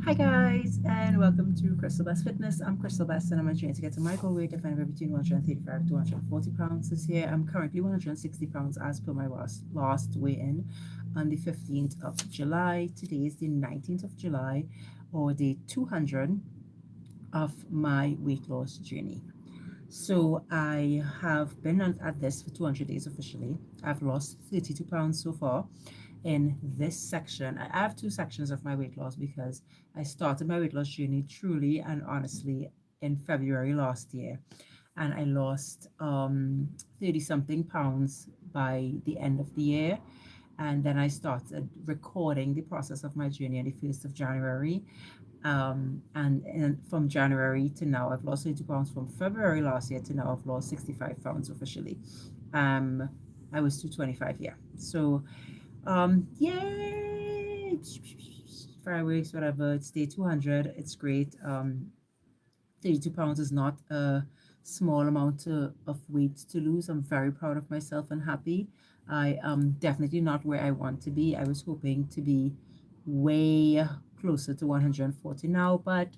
Hi guys, and welcome to Crystal Best Fitness. I'm Crystal Best, and I'm on a journey to get to my goal weight of anywhere between 135 to 140 pounds this year. I'm currently 160 pounds as per my last weigh-in on the 15th of July. Today is the 19th of July, or day 200 of my weight loss journey. So I have been at this for 200 days officially. I've lost 32 pounds so far in this section. I have two sections of my weight loss because I started my weight loss journey truly and honestly in February last year. And I lost 30 something pounds by the end of the year. And then I started recording the process of my journey on the 1st of January. And from January to now, I've lost 82 pounds. From February last year to now, I've lost 65 pounds officially. Um, I was 225, yeah. So yay! Fireworks, whatever. It's day 200. It's great. 32 pounds is not a small amount of weight to lose. I'm very proud of myself and happy. I am definitely not where I want to be. I was hoping to be way closer to 140 now, but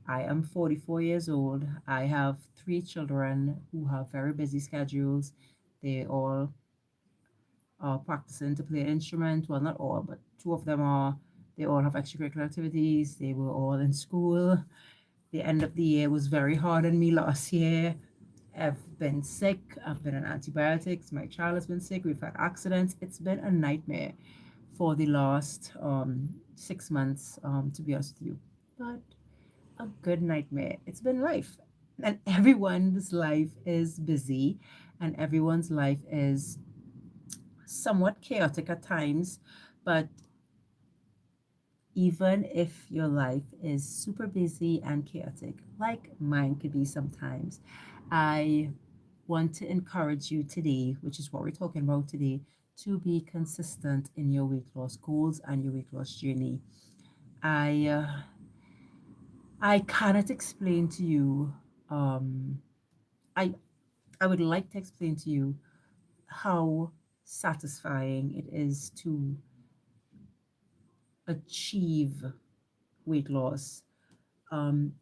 I am 44 years old. I have three children who have very busy schedules. They all are practicing to play an instrument. Well, not all, but two of them are. They all have extracurricular activities. They were all in school. The end of the year was very hard on me last year. I've been sick. I've been on antibiotics. My child has been sick. We've had accidents. It's been a nightmare for the last 6 months, to be honest with you. But a good nightmare. It's been life. And everyone's life is busy and everyone's life is somewhat chaotic at times, but even if your life is super busy and chaotic, like mine could be sometimes, I want to encourage you today, which is what we're talking about today, to be consistent in your weight loss goals and your weight loss journey. I uh, I cannot explain to you. Um, I I would like to explain to you how satisfying it is to achieve weight loss.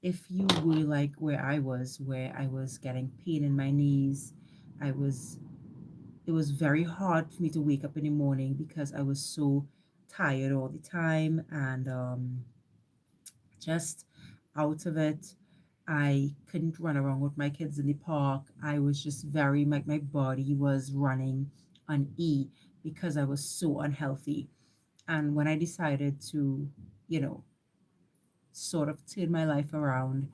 If you were like where I was getting pain in my knees, I was, it was very hard for me to wake up in the morning because I was so tired all the time and just out of it. I couldn't run around with my kids in the park. I was just very, my body was running on E because I was so unhealthy. And when I decided to, you know, sort of turn my life around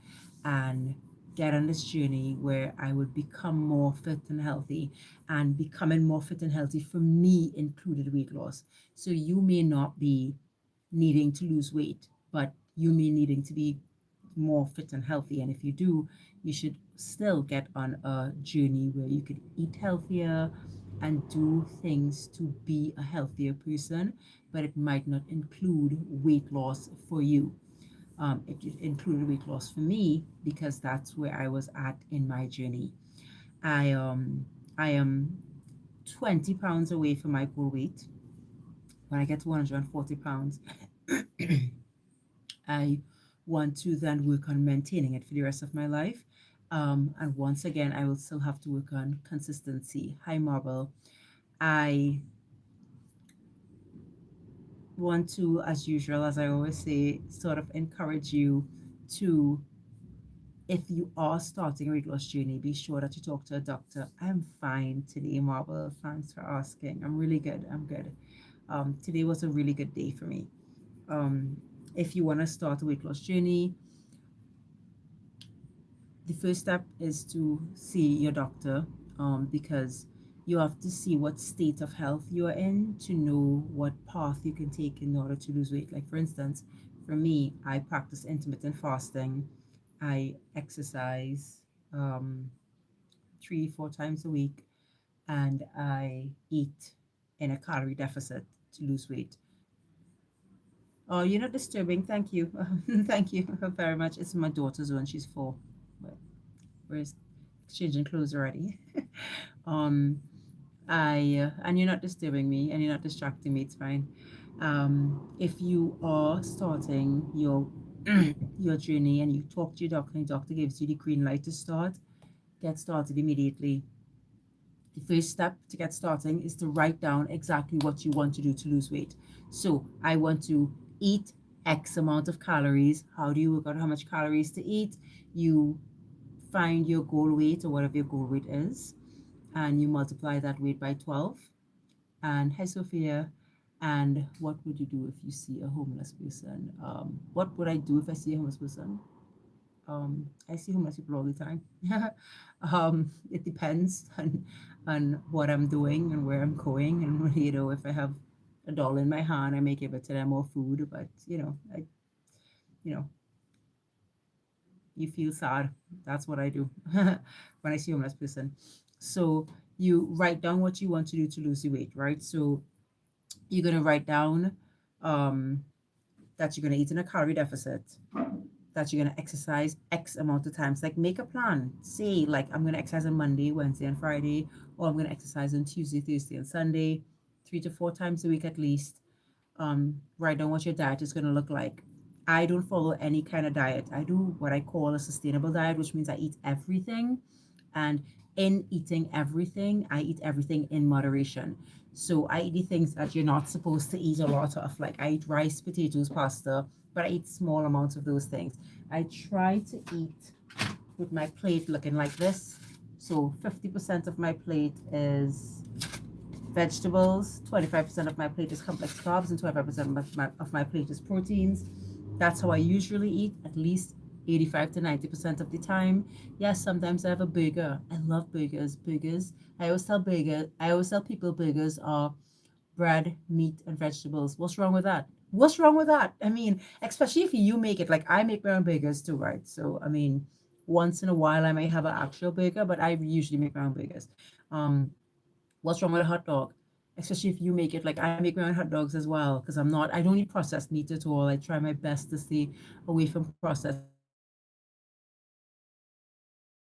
and get on this journey where I would become more fit and healthy. And becoming more fit and healthy for me included weight loss. So you may not be needing to lose weight, but you may needing to be more fit and healthy. And if you do, you should still get on a journey where you could eat healthier and do things to be a healthier person, but it might not include weight loss for you. It included weight loss for me because that's where I was at in my journey. I um I am 20 pounds away from my goal weight. When I get to 140 pounds, I want to then work on maintaining it for the rest of my life. And once again, I will still have to work on consistency. High marble. I want to, as usual, as I always say, sort of encourage you to, if you are starting a weight loss journey, be sure that you talk to a doctor. I'm fine today, Marble. Thanks for asking. I'm really good. I'm good. Today was a really good day for me. Um, if you want to start a weight loss journey, the first step is to see your doctor, because you have to see what state of health you are in to know what path you can take in order to lose weight. Like, for instance, for me, I practice intermittent fasting, I exercise 3, 4 times a week, and I eat in a calorie deficit to lose weight. Oh, you're not disturbing. Thank you. Thank you very much. It's my daughter's one. She's 4. But we're exchanging clothes already. um, and you're not disturbing me and you're not distracting me. It's fine. If you are starting your your journey and you talk to your doctor and your doctor gives you the green light to start, get started immediately. The first step to get starting is to write down exactly what you want to do to lose weight. So I want to eat X amount of calories. How do you work out how much calories to eat? You find your goal weight or whatever your goal weight is, and you multiply that weight by 12. And hi, Sophia. And what would you do if you see a homeless person? What would I do if I see a homeless person? I see homeless people all the time. It depends on what I'm doing and where I'm going, and if I have $1 in my hand, I may give it to them or food. But you know, you feel sad. That's what I do when I see a homeless person. So you write down what you want to do to lose the weight, right? So you're gonna write down um, that you're gonna eat in a calorie deficit, that you're going to exercise X amount of times. Like make a plan. Say, like, I'm going to exercise on Monday, Wednesday, and Friday, or I'm going to exercise on Tuesday, Thursday, and Sunday, 3 to 4 times a week at least. Write down what your diet is going to look like. I don't follow any kind of diet. I do what I call a sustainable diet, which means I eat everything. And in eating everything, I eat everything in moderation. So I eat the things that you're not supposed to eat a lot of. Like I eat rice, potatoes, pasta, but I eat small amounts of those things. I try to eat with my plate looking like this. So 50% of my plate is vegetables, 25% of my plate is complex carbs, and 25% of my plate is proteins. That's how I usually eat, at least 85 to 90% of the time. Yes, sometimes I have a burger. I love burgers. I always tell people burgers are bread, meat, and vegetables. What's wrong with that? What's wrong with that? I mean, especially if you make it, like I make my own burgers too, right? So, I mean, once in a while I may have an actual burger, but I usually make my own burgers. Um, what's wrong with a hot dog? Especially if you make it, like I make my own hot dogs as well, because I don't eat processed meat at all. I try my best to stay away from processed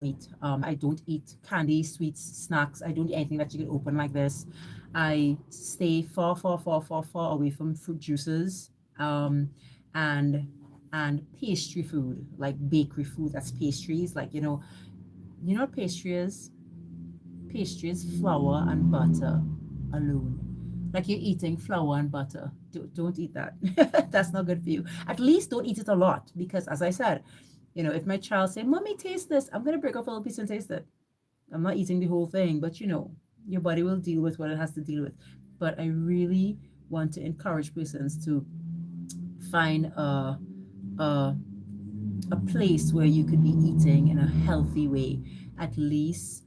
meat. I don't eat candy, sweets, snacks. I don't eat anything that you can open like this. I stay far, far, far, far, far away from fruit juices, and pastry food, like bakery food. That's pastries. Like you know what pastry is? Pastry is flour and butter alone. Like you're eating flour and butter. Don't eat that. That's not good for you. At least don't eat it a lot because, as I said, if my child say, "Mommy, taste this," I'm gonna break off a little piece and taste it. I'm not eating the whole thing, but your body will deal with what it has to deal with. But I really want to encourage persons to find a a place where you could be eating in a healthy way, at least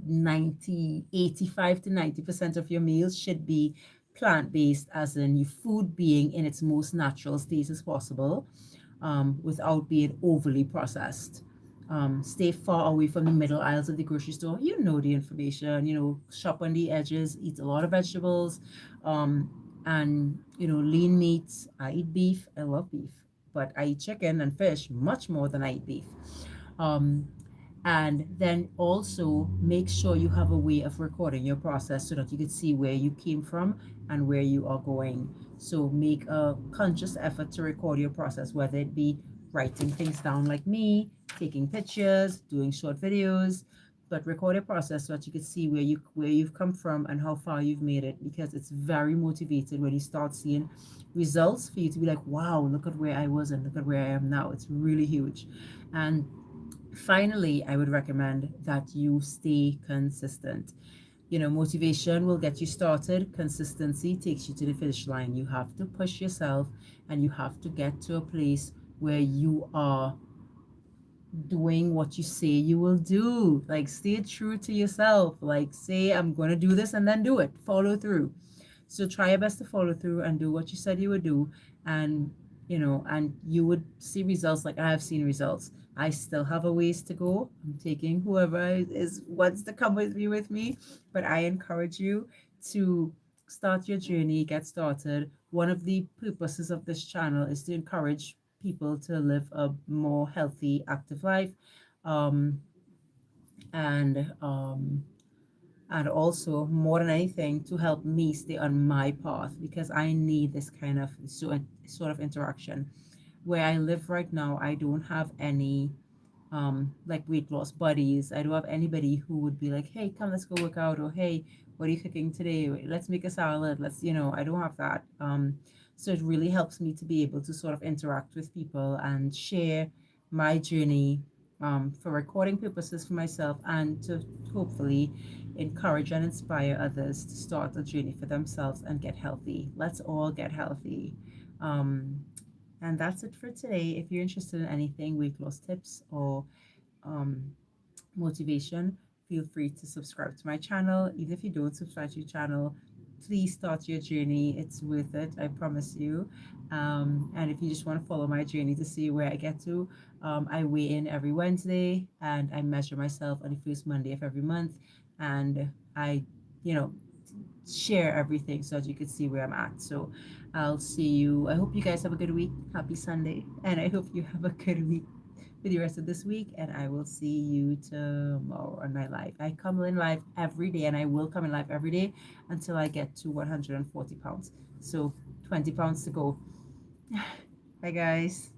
85 to 90% of your meals should be plant-based, as in your food being in its most natural state as possible, without being overly processed. Stay far away from the middle aisles of the grocery store. You know the information. Shop on the edges. Eat a lot of vegetables, and lean meats. I eat beef. I love beef, but I eat chicken and fish much more than I eat beef. Um, and then also make sure you have a way of recording your process so that you can see where you came from and where you are going. So make a conscious effort to record your process, whether it be writing things down like me, taking pictures, doing short videos, but record your process so that you can see where you've come from and how far you've made it, because it's very motivated when you start seeing results for you to be like, wow, look at where I was and look at where I am now. It's really huge. And finally, I would recommend that you stay consistent. Motivation will get you started. Consistency takes you to the finish line. You have to push yourself and you have to get to a place where you are doing what you say you will do. Like, stay true to yourself. Like, say, I'm going to do this and then do it. Follow through. So try your best to follow through and do what you said you would do. And, and you would see results like I have seen results. I still have a ways to go. I'm taking whoever wants to come with me, but I encourage you to start your journey, get started. One of the purposes of this channel is to encourage people to live a more healthy, active life, um, and also more than anything to help me stay on my path, because I need this kind of sort of interaction. where I live right now, I don't have any like weight loss buddies. I don't have anybody who would be like, hey, come, let's go work out, or hey, what are you cooking today? Let's make a salad. Let's, I don't have that. So it really helps me to be able to sort of interact with people and share my journey for recording purposes for myself and to hopefully encourage and inspire others to start a journey for themselves and get healthy. Let's all get healthy. Um, and that's it for today. If you're interested in anything, weight loss tips or um, motivation, feel free to subscribe to my channel. Even if you don't subscribe to your channel, please start your journey. It's worth it, I promise you. And if you just want to follow my journey to see where I get to, I weigh in every Wednesday and I measure myself on the first Monday of every month. And I, you know, share everything so that you can see where I'm at. So I'll see you. I hope you guys have a good week. Happy Sunday. And I hope you have a good week with the rest of this week. And I will see you tomorrow on my live. I come in live every day and I will come in live every day until I get to 140 pounds. So 20 pounds to go. Bye, guys.